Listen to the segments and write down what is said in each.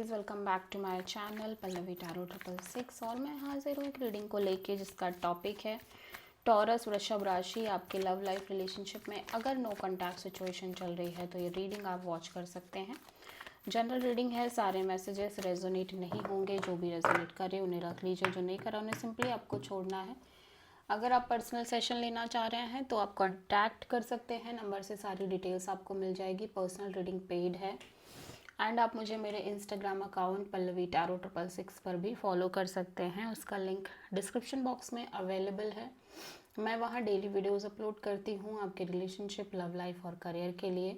Welcome back to my channel Pallavi tarot 666 और मैं हाजिर हूँ एक रीडिंग को लेके जिसका टॉपिक है टॉरस वृषभ राशि। आपके लव लाइफ रिलेशनशिप में अगर नो कॉन्टैक्ट सिचुएशन चल रही है तो ये रीडिंग आप वॉच कर सकते हैं। जनरल रीडिंग है, सारे मैसेजेस रेजोनेट नहीं होंगे, जो भी रेजोनेट करे उन्हें रख लीजिए, जो नहीं करा उन्हें सिंपली आपको छोड़ना है। अगर आप पर्सनल सेशन लेना चाह रहे हैं तो आप कॉन्टैक्ट कर सकते हैं, नंबर से सारी डिटेल्स आपको मिल जाएगी। पर्सनल रीडिंग पेड है एंड आप मुझे मेरे इंस्टाग्राम अकाउंट पल्लवी टैरो 666 पर भी फॉलो कर सकते हैं, उसका लिंक डिस्क्रिप्शन बॉक्स में अवेलेबल है। मैं वहाँ डेली वीडियोस अपलोड करती हूँ आपके रिलेशनशिप, लव लाइफ और करियर के लिए।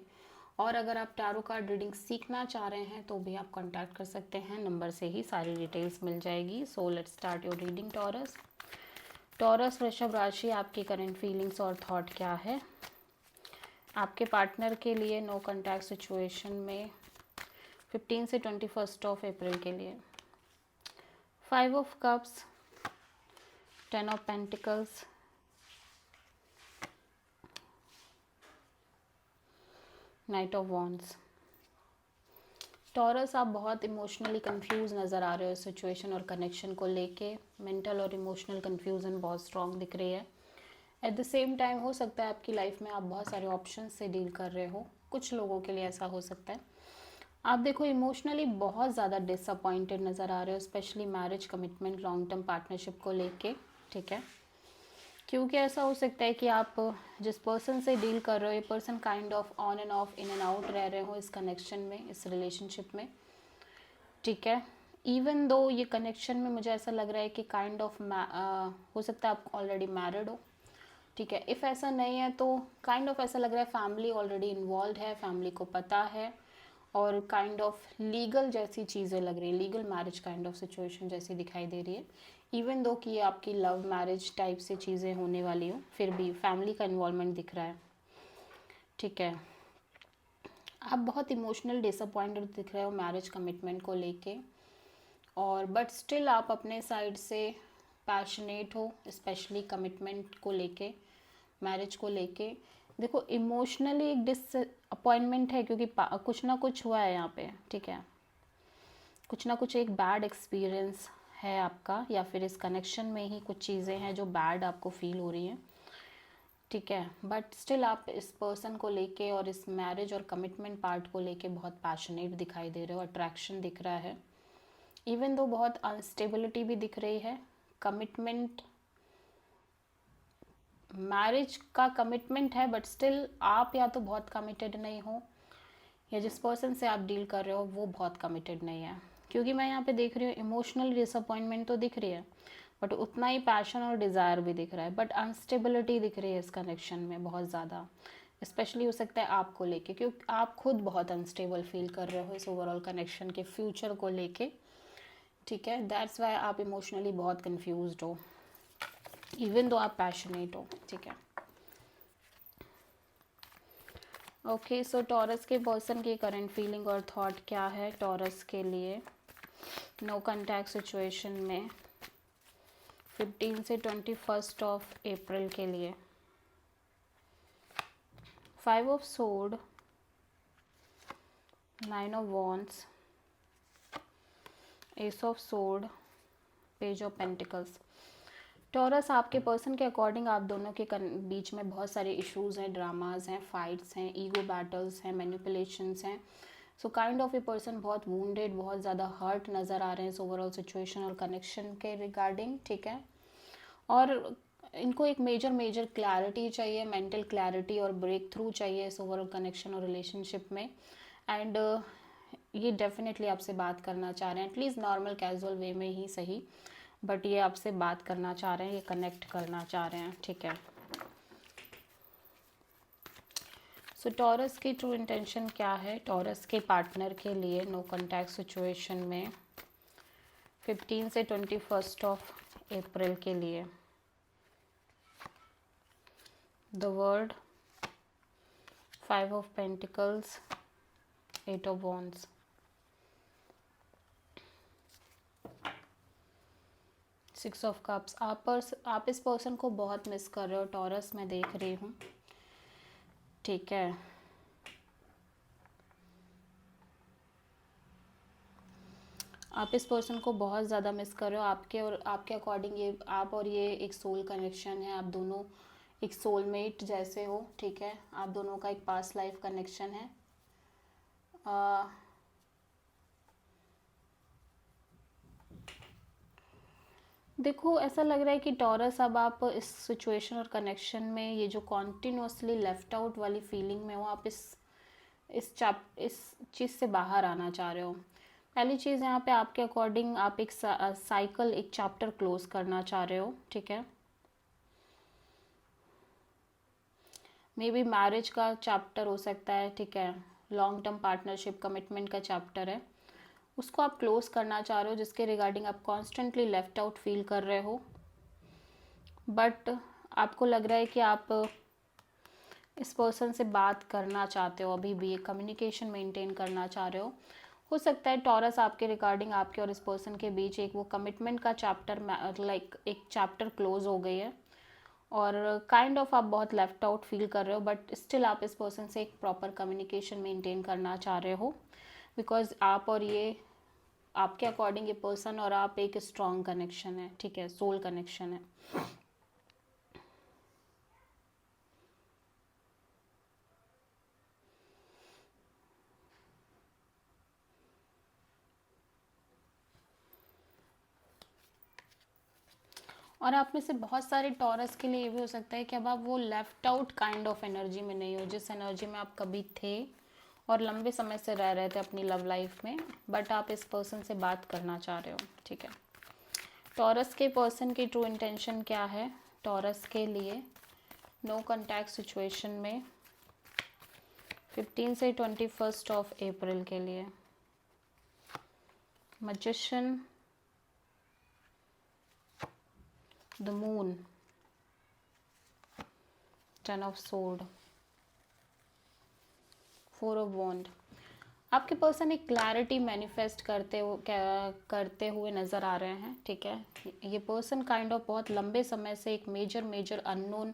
और अगर आप टैरो कार्ड रीडिंग सीखना चाह रहे हैं तो भी आप कॉन्टैक्ट कर सकते हैं, नंबर से ही सारी डिटेल्स मिल जाएगी। So let's start your reading taurus. Taurus वृषभ राशि, आपकी करंट फीलिंग्स और थॉट क्या है आपके पार्टनर के लिए नो कॉन्टैक्ट सिचुएशन में 15 से 21 ऑफ अप्रैल के लिए। 5 of cups, 10 of pentacles, night of wands. Taurus, आप बहुत इमोशनली कंफ्यूज नज़र आ रहे हो सिचुएशन और कनेक्शन को लेके। मेंटल और इमोशनल कंफ्यूजन बहुत स्ट्रॉन्ग दिख रही है। एट द सेम टाइम हो सकता है आपकी लाइफ में आप बहुत सारे ऑप्शन से डील कर रहे हो, कुछ लोगों के लिए ऐसा हो सकता है। आप देखो इमोशनली बहुत ज़्यादा डिसअपॉइंटेड नज़र आ रहे हो, specially marriage, commitment, long term partnership को लेके, ठीक है। क्योंकि ऐसा हो सकता है कि आप जिस पर्सन से डील कर रहे हो ये person kind of on end of, in and out रह रहे हो इस कनेक्शन में, इस रिलेशनशिप में, ठीक है। इवन दो ये कनेक्शन में मुझे ऐसा लग रहा है कि काइंड ऑफ हो सकता है आप ऑलरेडी मैरिड हो, ठीक है। इफ़ ऐसा नहीं है तो काइंड ऑफ ऐसा लग रहा है फैमिली ऑलरेडी इन्वॉल्व है, फैमिली को पता है और काइंड ऑफ लीगल जैसी चीज़ें लग रही है, legal marriage kind of situation जैसी दिखाई दे रही है। इवन दो कि आपकी लव मैरिज टाइप से चीज़ें होने वाली हो, फिर भी फैमिली का इन्वॉल्वमेंट दिख रहा है, ठीक है। आप बहुत इमोशनल डिसअपॉइंटेड दिख रहे हो मैरिज कमिटमेंट को लेके, और बट स्टिल आप अपने साइड से पैशनेट हो, स्पेशली कमिटमेंट को लेके, मैरिज को लेके। देखो इमोशनली एक डिसअपॉइंटमेंट है क्योंकि कुछ ना कुछ हुआ है यहाँ पे, ठीक है। कुछ ना कुछ एक बैड एक्सपीरियंस है आपका, या फिर इस कनेक्शन में ही कुछ चीज़ें हैं जो बैड आपको फील हो रही हैं, ठीक है। बट स्टिल आप इस पर्सन को लेके और इस मैरिज और कमिटमेंट पार्ट को लेके बहुत पैशनेट दिखाई दे रहे हो, अट्रैक्शन दिख रहा है। इवन दो बहुत अनस्टेबिलिटी भी दिख रही है। कमिटमेंट, मैरिज का कमिटमेंट है बट स्टिल आप या तो बहुत कमिटेड नहीं हो, या जिस पर्सन से आप डील कर रहे हो वो बहुत कमिटेड नहीं है। क्योंकि मैं यहाँ पे देख रही हूँ इमोशनल डिसअपॉइंटमेंट तो दिख रही है बट उतना ही पैशन और डिज़ायर भी दिख रहा है, बट अनस्टेबिलिटी दिख रही है इस कनेक्शन में बहुत ज़्यादा। स्पेशली हो सकता है आपको लेके, क्योंकि आप खुद बहुत अनस्टेबल फील कर रहे हो इस ओवरऑल कनेक्शन के फ्यूचर को लेके, ठीक है। दैट्स वाई आप इमोशनली बहुत कन्फ्यूज्ड हो, इवन दो आप पैशनेट हो, ठीक है। ओके, सो टॉरस के पर्सन की करंट फीलिंग और थॉट क्या है टॉरस के लिए नो कॉन्टैक्ट सिचुएशन में 15 से 21 ऑफ अप्रैल के लिए। 5 of sword, 9 of wands, S of sword, page of pentacles. Taurus, आपके पर्सन के अकॉर्डिंग आप दोनों के बीच में बहुत सारे इश्यूज हैं, ड्रामाज हैं, फाइट्स हैं, ईगो बैटल्स हैं, मैनिपुलेशंस हैं। So kind of a person बहुत वूंडेड, बहुत ज़्यादा हर्ट नज़र आ रहे हैं इस ओवरऑल सिचुएशन और कनेक्शन के रिगार्डिंग, ठीक है। और इनको एक मेजर क्लैरिटी चाहिए, मेंटल क्लैरिटी और ब्रेक थ्रू चाहिए इस ओवरऑल कनेक्शन और रिलेशनशिप में। एंड ये डेफिनेटली आपसे बात करना चाह रहे हैं, एटलीस्ट नॉर्मल कैजुअल वे में ही सही, बट ये आपसे बात करना चाह रहे हैं, ये कनेक्ट करना चाह रहे हैं, ठीक है। सो टॉरस की ट्रू इंटेंशन क्या है टॉरस के पार्टनर के लिए नो कॉन्टैक्ट सिचुएशन में 15 से 21 ऑफ अप्रैल के लिए। The world, 5 of pentacles, 8 of wands. Six of cups, आप इस पर्सन को बहुत मिस कर रहे हो टॉरस, मैं देख रही हूँ, ठीक है। आप इस पर्सन को बहुत ज़्यादा मिस कर रहे हो। आपके अकॉर्डिंग ये आप और ये एक सोल कनेक्शन है, आप दोनों एक सोलमेट जैसे हो, ठीक है। आप दोनों का एक पास्ट लाइफ कनेक्शन है। देखो ऐसा लग रहा है कि टॉरस अब आप इस सिचुएशन और कनेक्शन में ये जो कॉन्टिन्यूसली लेफ्ट आउट वाली फीलिंग में हो, आप इस चीज़ से बाहर आना चाह रहे हो। पहली चीज़ यहाँ पे आपके अकॉर्डिंग आप एक साइकिल, एक चैप्टर क्लोज करना चाह रहे हो, ठीक है। मे बी मैरिज का चैप्टर हो सकता है, ठीक है। लॉन्ग टर्म पार्टनरशिप कमिटमेंट का चैप्टर है, उसको आप क्लोज करना चाह रहे हो, जिसके रिगार्डिंग आप कॉन्स्टेंटली लेफ्ट आउट फील कर रहे हो। बट आपको लग रहा है कि आप इस पर्सन से बात करना चाहते हो, अभी भी एक कम्युनिकेशन मेंटेन करना चाह रहे हो सकता है टॉरस आपके रिगार्डिंग आपके और इस पर्सन के बीच एक वो कमिटमेंट का चैप्टर लाइक एक चैप्टर क्लोज हो गई है और काइंड ऑफ आप बहुत लेफ्ट आउट फील कर रहे हो, बट स्टिल आप इस पर्सन से एक प्रॉपर कम्युनिकेशन मेंटेन करना चाह रहे हो, बिकॉज आप और ये आपके अकॉर्डिंग ये पर्सन और आप एक स्ट्रॉन्ग कनेक्शन है, ठीक है, सोल कनेक्शन है। और आप में से बहुत सारे टॉरस के लिए ये भी हो सकता है कि अब आप वो left out kind of energy में नहीं हो, जिस एनर्जी में आप कभी थे और लंबे समय से रह रहे थे अपनी लव लाइफ में, बट आप इस पर्सन से बात करना चाह रहे हो, ठीक है। टॉरस के पर्सन की ट्रू इंटेंशन क्या है टॉरस के लिए नो कॉन्टैक्ट सिचुएशन में 15 से 21 ऑफ अप्रैल के लिए? Magician, the moon, 10 of sword, 4 of wand. आपके पर्सन एक क्लैरिटी मैनिफेस्ट करते हुए नज़र आ रहे हैं, ठीक है। ये पर्सन काइंड ऑफ बहुत लंबे समय से एक major unknown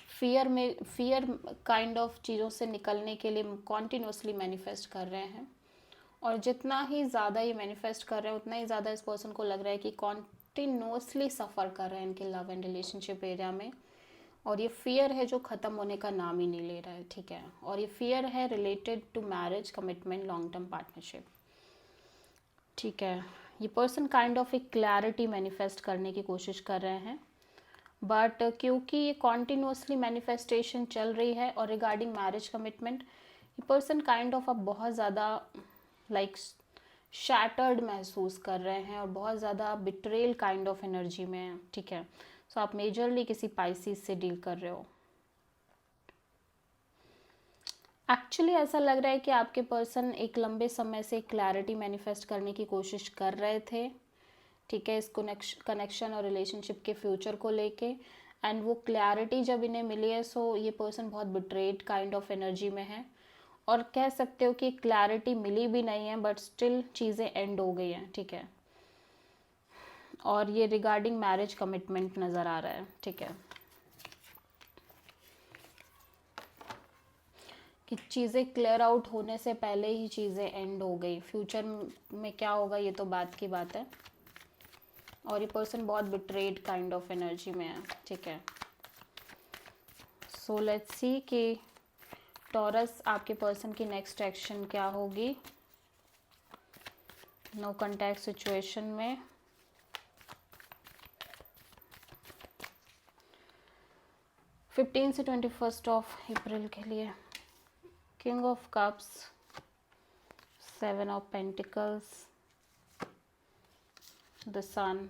fear kind of चीज़ों से निकलने के लिए कॉन्टिन्यूसली मैनिफेस्ट कर रहे हैं, और जितना ही ज़्यादा ये मैनिफेस्ट कर रहे हैं उतना ही ज़्यादा इस पर्सन को लग रहा है कि कॉन्टिन्यूसली सफ़र कर रहे हैं इनके लव एंड रिलेशनशिप एरिया में, और ये फियर है जो ख़त्म होने का नाम ही नहीं ले रहा है, ठीक है। और ये फियर है related to marriage, commitment, long term partnership, ठीक है। ये पर्सन काइंड ऑफ एक क्लैरिटी मैनिफेस्ट करने की कोशिश कर रहे हैं, बट क्योंकि ये कॉन्टिन्यूसली मैनिफेस्टेशन चल रही है और रिगार्डिंग मैरिज कमिटमेंट, ये पर्सन काइंड ऑफ अब बहुत ज़्यादा लाइक शैटर्ड महसूस कर रहे हैं और बहुत ज़्यादा बिट्रेल काइंड ऑफ एनर्जी में है, ठीक है। सो आप मेजरली किसी पाइसिस से डील कर रहे हो। एक्चुअली ऐसा लग रहा है कि आपके पर्सन एक लंबे समय से क्लैरिटी मैनिफेस्ट करने की कोशिश कर रहे थे, ठीक है, इस कनेक्शन और रिलेशनशिप के फ्यूचर को लेके, एंड वो क्लैरिटी जब इन्हें मिली है, सो ये पर्सन बहुत बिट्रेड काइंड ऑफ एनर्जी में है, और कह सकते हो कि क्लैरिटी मिली भी नहीं है बट स्टिल चीज़ें एंड हो गई हैं, ठीक है। और ये रिगार्डिंग मैरिज कमिटमेंट नज़र आ रहा है, ठीक है, कि चीज़ें क्लियर आउट होने से पहले ही चीज़ें एंड हो गई। फ्यूचर में क्या होगा ये तो बात की बात है, और ये पर्सन बहुत बिट्रेड काइंड ऑफ एनर्जी में है, ठीक है। सो लेट्स सी कि टॉरस आपके पर्सन की नेक्स्ट एक्शन क्या होगी नो कॉन्टैक्ट सिचुएशन में। फिफ्टीन से 21 ऑफ अप्रैल के लिए king of cups, 7 of pentacles, the sun.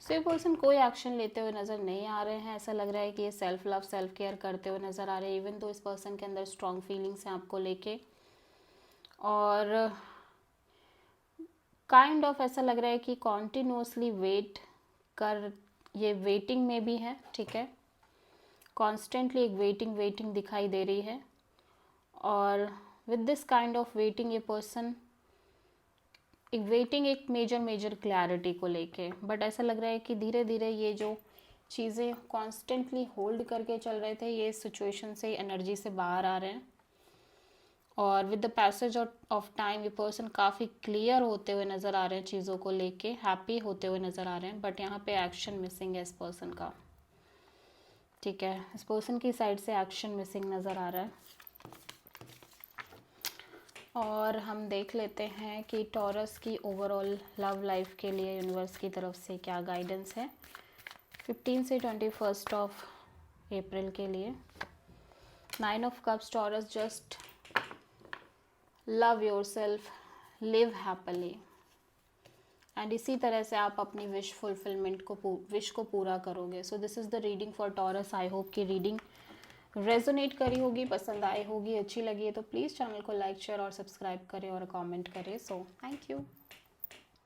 So ये पर्सन कोई एक्शन लेते हुए नज़र नहीं आ रहे हैं। ऐसा लग रहा है कि ये सेल्फ लव, सेल्फ केयर करते हुए नज़र आ रहे हैं, इवन तो इस पर्सन के अंदर स्ट्रॉन्ग फीलिंग्स हैं आपको लेके, और काइंड ऑफ ऐसा लग रहा है कि कॉन्टिन्यूसली वेट कर, ये वेटिंग में भी है, ठीक है, कॉन्स्टेंटली एक वेटिंग दिखाई दे रही है, और with this kind of waiting ये पर्सन एक मेजर क्लैरिटी को लेके, बट ऐसा लग रहा है कि धीरे धीरे ये जो चीज़ें कॉन्स्टेंटली होल्ड करके चल रहे थे ये इस सिचुएशन से, एनर्जी से बाहर आ रहे हैं, और with the passage of time ये पर्सन काफ़ी क्लियर होते हुए नज़र आ रहे हैं, चीज़ों को लेके हैप्पी होते हुए नज़र आ रहे हैं, बट यहाँ पे एक्शन मिसिंग है इस पर्सन का। ठीक है, इस पर्सन की साइड से एक्शन मिसिंग नज़र आ रहा है। और हम देख लेते हैं कि टॉरस की ओवरऑल लव लाइफ के लिए यूनिवर्स की तरफ से क्या गाइडेंस है 15 से 21 ऑफ अप्रैल के लिए। 9 of cups, taurus, just love yourself, live happily, and इसी तरह से आप अपनी विश फुलफिलमेंट को विश को पूरा करोगे। So this is the reading for taurus. I hope कि रीडिंग रेजोनेट करी होगी, पसंद आई होगी, अच्छी लगी है तो प्लीज़ चैनल को लाइक शेयर और सब्सक्राइब करें और कमेंट करें। So thank you.